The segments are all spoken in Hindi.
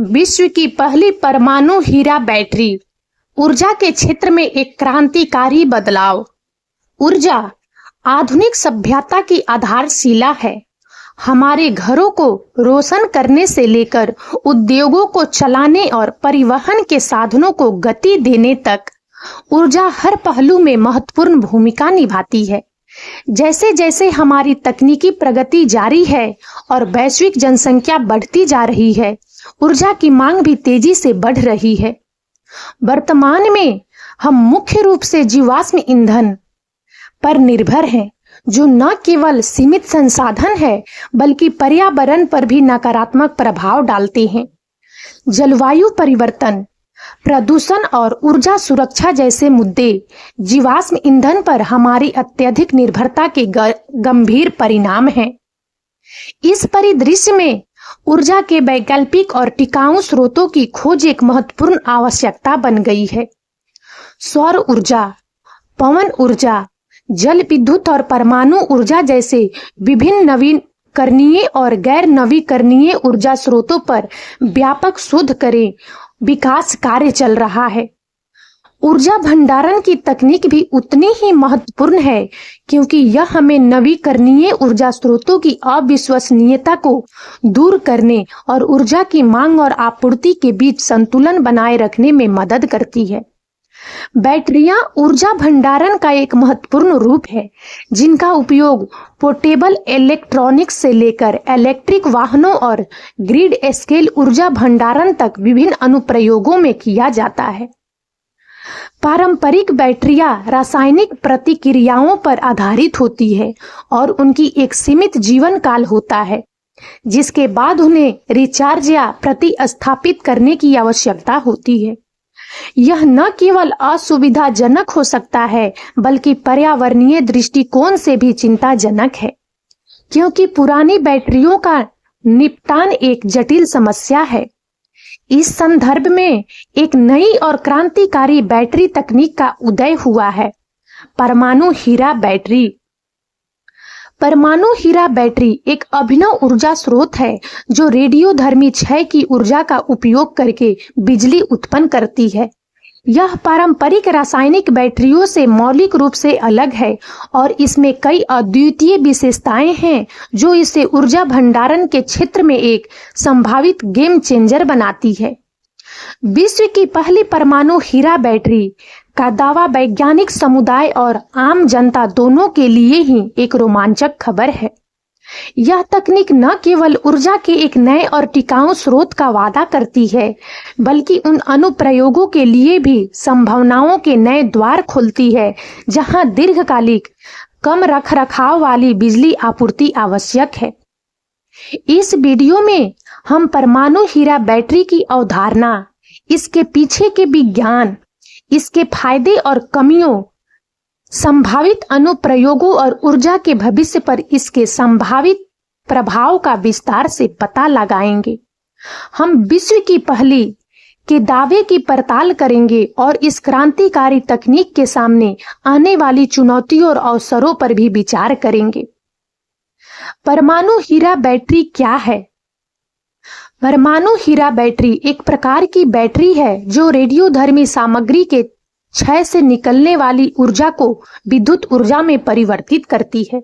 विश्व की पहली परमाणु हीरा बैटरी ऊर्जा के क्षेत्र में एक क्रांतिकारी बदलाव। ऊर्जा आधुनिक सभ्यता की आधारशिला है। हमारे घरों को रोशन करने से लेकर उद्योगों को चलाने और परिवहन के साधनों को गति देने तक ऊर्जा हर पहलू में महत्वपूर्ण भूमिका निभाती है। जैसे जैसे हमारी तकनीकी प्रगति जारी है और वैश्विक जनसंख्या बढ़ती जा रही है, ऊर्जा की मांग भी तेजी से बढ़ रही है। वर्तमान में हम मुख्य रूप से जीवाश्म ईंधन पर निर्भर हैं, जो न केवल सीमित संसाधन है बल्कि पर्यावरण पर भी नकारात्मक प्रभाव डालते हैं। जलवायु परिवर्तन, प्रदूषण और ऊर्जा सुरक्षा जैसे मुद्दे जीवाश्म ईंधन पर हमारी अत्यधिक निर्भरता के गंभीर परिणाम हैं। इस परिदृश्य में ऊर्जा के वैकल्पिक और टिकाऊ स्रोतों की खोज एक महत्वपूर्ण आवश्यकता बन गई है। सौर ऊर्जा, पवन ऊर्जा, जल विद्युत और परमाणु ऊर्जा जैसे विभिन्न नवीकरणीय और गैर नवीकरणीय ऊर्जा स्रोतों पर व्यापक शोध करें विकास कार्य चल रहा है। ऊर्जा भंडारण की तकनीक भी उतनी ही महत्वपूर्ण है, क्योंकि यह हमें नवीकरणीय ऊर्जा स्रोतों की अविश्वसनीयता को दूर करने और ऊर्जा की मांग और आपूर्ति के बीच संतुलन बनाए रखने में मदद करती है। बैटरियां ऊर्जा भंडारण का एक महत्वपूर्ण रूप है, जिनका उपयोग पोर्टेबल इलेक्ट्रॉनिक्स से लेकर इलेक्ट्रिक वाहनों और ग्रिड स्केल ऊर्जा भंडारण तक विभिन्न अनुप्रयोगों में किया जाता है। पारंपरिक बैटरियां रासायनिक प्रतिक्रियाओं पर आधारित होती है और उनकी एक सीमित जीवन काल होता है, जिसके बाद उन्हें रिचार्ज या प्रतिस्थापित करने की आवश्यकता होती है। यह न केवल असुविधाजनक हो सकता है बल्कि पर्यावरणीय दृष्टिकोण से भी चिंताजनक है, क्योंकि पुरानी बैटरियों का निपटान एक जटिल समस्या है। इस संदर्भ में एक नई और क्रांतिकारी बैटरी तकनीक का उदय हुआ है, परमाणु हीरा बैटरी। परमाणु हीरा बैटरी एक अभिनव ऊर्जा स्रोत है जो रेडियोधर्मी क्षय की ऊर्जा का उपयोग करके बिजली उत्पन्न करती है। यह पारंपरिक रासायनिक बैटरियों से मौलिक रूप से अलग है और इसमें कई अद्वितीय विशेषताएं हैं जो इसे ऊर्जा भंडारण के क्षेत्र में एक संभावित गेम चेंजर बनाती है। विश्व की पहली परमाणु हीरा बैटरी का दावा वैज्ञानिक समुदाय और आम जनता दोनों के लिए ही एक रोमांचक खबर है। यह तकनीक न केवल ऊर्जा के एक नए और टिकाऊ स्रोत का वादा करती है, बल्कि उन अनुप्रयोगों के लिए भी संभावनाओं के नए द्वार खोलती है जहां दीर्घकालिक कम रखरखाव वाली बिजली आपूर्ति आवश्यक है। इस वीडियो में हम परमाणु हीरा बैटरी की अवधारणा, इसके पीछे के विज्ञान, इसके फायदे और कमियों, संभावित अनुप्रयोगों और ऊर्जा के भविष्य पर इसके संभावित प्रभाव का विस्तार से पता लगाएंगे। हम विश्व की पहली के दावे की पड़ताल करेंगे और इस क्रांतिकारी तकनीक के सामने आने वाली चुनौतियों और अवसरों पर भी विचार करेंगे। परमाणु हीरा बैटरी क्या है? परमाणु हीरा बैटरी एक प्रकार की बैटरी है जो रेडियोधर्मी सामग्री के क्षय से निकलने वाली ऊर्जा को विद्युत ऊर्जा में परिवर्तित करती है।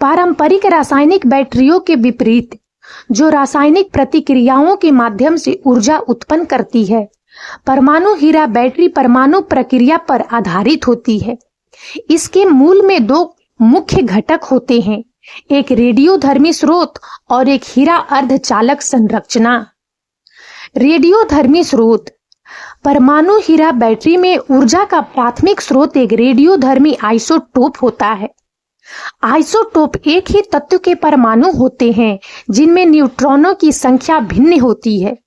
पारंपरिक रासायनिक बैटरियों के विपरीत, जो रासायनिक प्रतिक्रियाओं के माध्यम से ऊर्जा उत्पन्न करती है, परमाणु हीरा बैटरी परमाणु प्रक्रिया पर आधारित होती है। इसके मूल में दो मुख्य घटक होते हैं, एक रेडियोधर्मी स्रोत और एक हीरा अर्धचालक संरचना। रेडियोधर्मी स्रोत, परमाणु हीरा बैटरी में ऊर्जा का प्राथमिक स्रोत एक रेडियोधर्मी आइसोटोप होता है। आइसोटोप एक ही तत्व के परमाणु होते हैं जिनमें न्यूट्रॉनों की संख्या भिन्न होती है।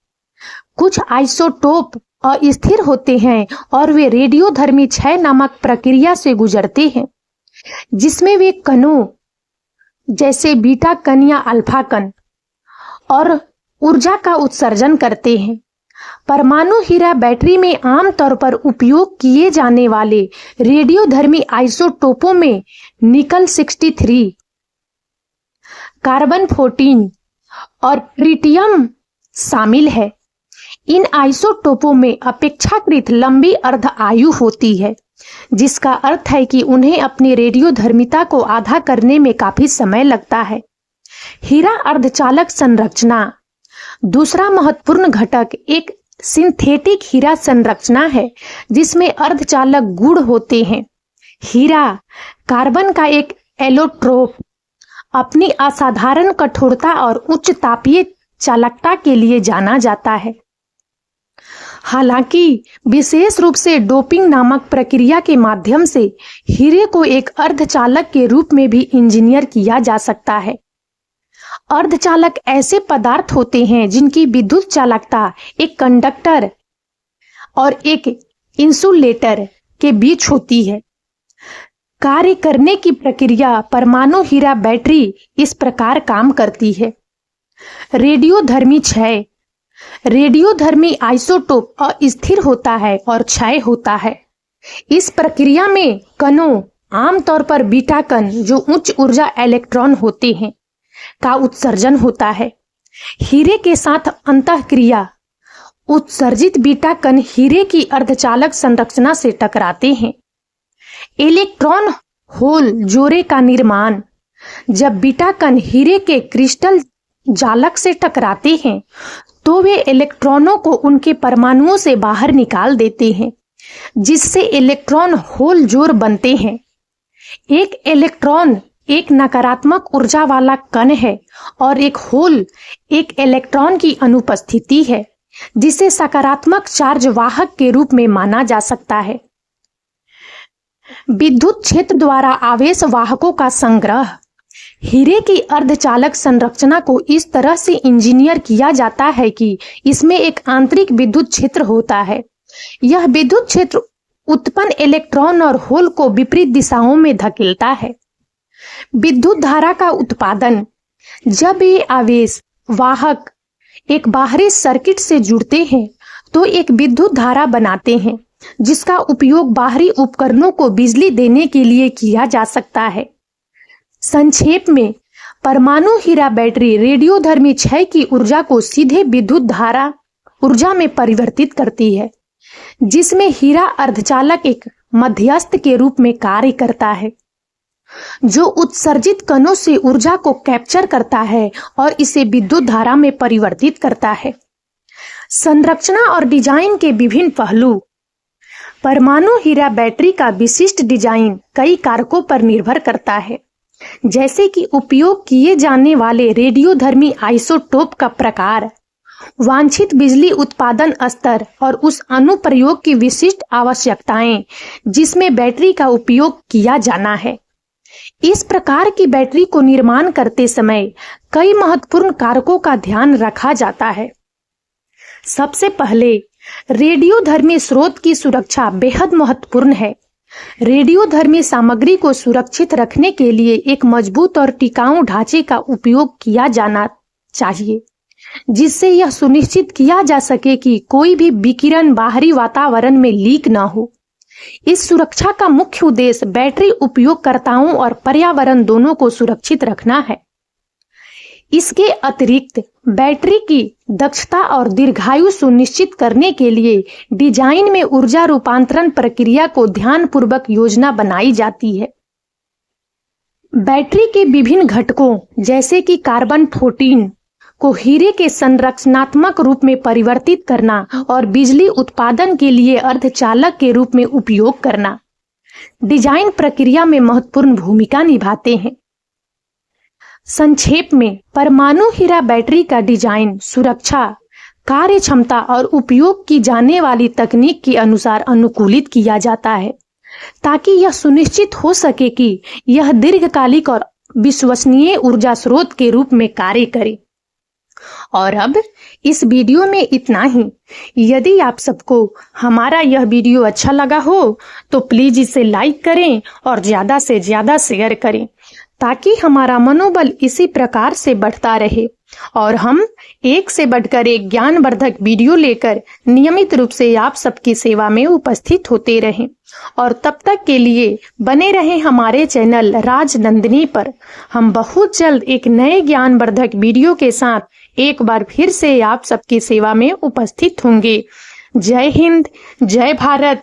कुछ आइसोटोप अस्थिर होते हैं और वे रेडियोधर्मी क्षय नामक प्रक्रिया से गुजरते हैं, जिसमें वे कणों जैसे बीटा कण या अल्फा कण और ऊर्जा का उत्सर्जन करते हैं। परमाणु हीरा बैटरी में आमतौर पर उपयोग किए जाने वाले रेडियोधर्मी आइसोटोपों में निकल 63, कार्बन 14 और ट्रिटियम शामिल है। इन आइसोटोपों में अपेक्षाकृत लंबी अर्ध आयु होती है, जिसका अर्थ है कि उन्हें अपनी रेडियोधर्मिता को आधा करने में काफी समय लगता है। हीरा अर्धचालक संरचना। दूसरा महत्वपूर्ण घटक एक सिंथेटिक हीरा संरचना है, जिसमें अर्धचालक गुण होते हैं। हीरा कार्बन का एक एलोट्रोप अपनी असाधारण कठोरता और उच्च तापीय चालकता के लिए जाना जाता है। हालांकि विशेष रूप से डोपिंग नामक प्रक्रिया के माध्यम से हीरे को एक अर्धचालक के रूप में भी इंजीनियर किया जा सकता है। अर्धचालक ऐसे पदार्थ होते हैं जिनकी विद्युत चालकता एक कंडक्टर और एक इंसुलेटर के बीच होती है। कार्य करने की प्रक्रिया परमाणु हीरा बैटरी इस प्रकार काम करती है। रेडियोधर्मी क्षय। रेडियोधर्मी आइसोटोप अस्थिर होता है और क्षय होता है। इस प्रक्रिया में कणों, आमतौर पर बीटा कण जो उच्च ऊर्जा इलेक्ट्रॉन होते हैं, का उत्सर्जन होता है। हीरे के साथ अंतःक्रिया। उत्सर्जित बीटा कण हीरे की अर्धचालक संरचना से टकराते हैं। इलेक्ट्रॉन होल जोड़े का निर्माण। जब बीटा कण हीरे के क्रिस्टल जालक से टकराते हैं तो वे इलेक्ट्रॉनों को उनके परमाणुओं से बाहर निकाल देते हैं, जिससे इलेक्ट्रॉन होल जोड़ बनते हैं। एक इलेक्ट्रॉन एक नकारात्मक ऊर्जा वाला कण है और एक होल एक इलेक्ट्रॉन की अनुपस्थिति है, जिसे सकारात्मक चार्ज वाहक के रूप में माना जा सकता है। विद्युत क्षेत्र द्वारा आवेश वाहकों का संग्रह। हीरे की अर्धचालक संरचना को इस तरह से इंजीनियर किया जाता है कि इसमें एक आंतरिक विद्युत क्षेत्र होता है। यह विद्युत क्षेत्र उत्पन्न इलेक्ट्रॉन और होल को विपरीत दिशाओं में धकेलता है। विद्युत धारा का उत्पादन। जब ये आवेश वाहक एक बाहरी सर्किट से जुड़ते हैं तो एक विद्युत धारा बनाते हैं, जिसका उपयोग बाहरी उपकरणों को बिजली देने के लिए किया जा सकता है। संक्षेप में, परमाणु हीरा बैटरी रेडियोधर्मी क्षय की ऊर्जा को सीधे विद्युत धारा ऊर्जा में परिवर्तित करती है, जिसमें हीरा अर्धचालक एक मध्यस्थ के रूप में कार्य करता है, जो उत्सर्जित कणों से ऊर्जा को कैप्चर करता है और इसे विद्युत धारा में परिवर्तित करता है। संरचना और डिजाइन के विभिन्न पहलू। परमाणु हीरा बैटरी का विशिष्ट डिजाइन कई कारकों पर निर्भर करता है, जैसे कि उपयोग किए जाने वाले रेडियोधर्मी आइसोटोप का प्रकार, वांछित बिजली उत्पादन स्तर और उस अनुप्रयोग की विशिष्ट आवश्यकताएं जिसमें बैटरी का उपयोग किया जाना है। इस प्रकार की बैटरी को निर्माण करते समय कई महत्वपूर्ण कारकों का ध्यान रखा जाता है। सबसे पहले, रेडियोधर्मी स्रोत की सुरक्षा बेहद महत्वपूर्ण है। रेडियोधर्मी सामग्री को सुरक्षित रखने के लिए एक मजबूत और टिकाऊ ढांचे का उपयोग किया जाना चाहिए, जिससे यह सुनिश्चित किया जा सके कि कोई भी विकिरण बाहरी वातावरण में लीक न हो। इस सुरक्षा का मुख्य उद्देश्य बैटरी उपयोगकर्ताओं और पर्यावरण दोनों को सुरक्षित रखना है। इसके अतिरिक्त बैटरी की दक्षता और दीर्घायु सुनिश्चित करने के लिए डिजाइन में ऊर्जा रूपांतरण प्रक्रिया को ध्यानपूर्वक योजना बनाई जाती है। बैटरी के विभिन्न घटकों जैसे कि कार्बन 14 को हीरे के संरचनात्मक रूप में परिवर्तित करना और बिजली उत्पादन के लिए अर्धचालक के रूप में उपयोग करना डिजाइन प्रक्रिया में महत्वपूर्ण भूमिका निभाते हैं। संक्षेप में, परमाणु हीरा बैटरी का डिजाइन सुरक्षा, कार्य क्षमता और उपयोग की जाने वाली तकनीक के अनुसार अनुकूलित किया जाता है, ताकि यह सुनिश्चित हो सके कि यह दीर्घकालिक और विश्वसनीय ऊर्जा स्रोत के रूप में कार्य करे। और अब इस वीडियो में इतना ही। यदि आप सबको हमारा यह वीडियो अच्छा लगा हो तो प्लीज इसे लाइक करें और ज्यादा से ज्यादा शेयर करें, ताकि हमारा मनोबल इसी प्रकार से बढ़ता रहे और हम एक से बढ़कर एक ज्ञानवर्धक वीडियो लेकर नियमित रूप से आप सबकी सेवा में उपस्थित होते रहें। और तब तक के लिए बने रहें हमारे चैनल राजनंदिनी पर। हम बहुत जल्द एक नए ज्ञानवर्धक वीडियो के साथ एक बार फिर से आप सबकी सेवा में उपस्थित होंगे। जय हिंद, जय भारत।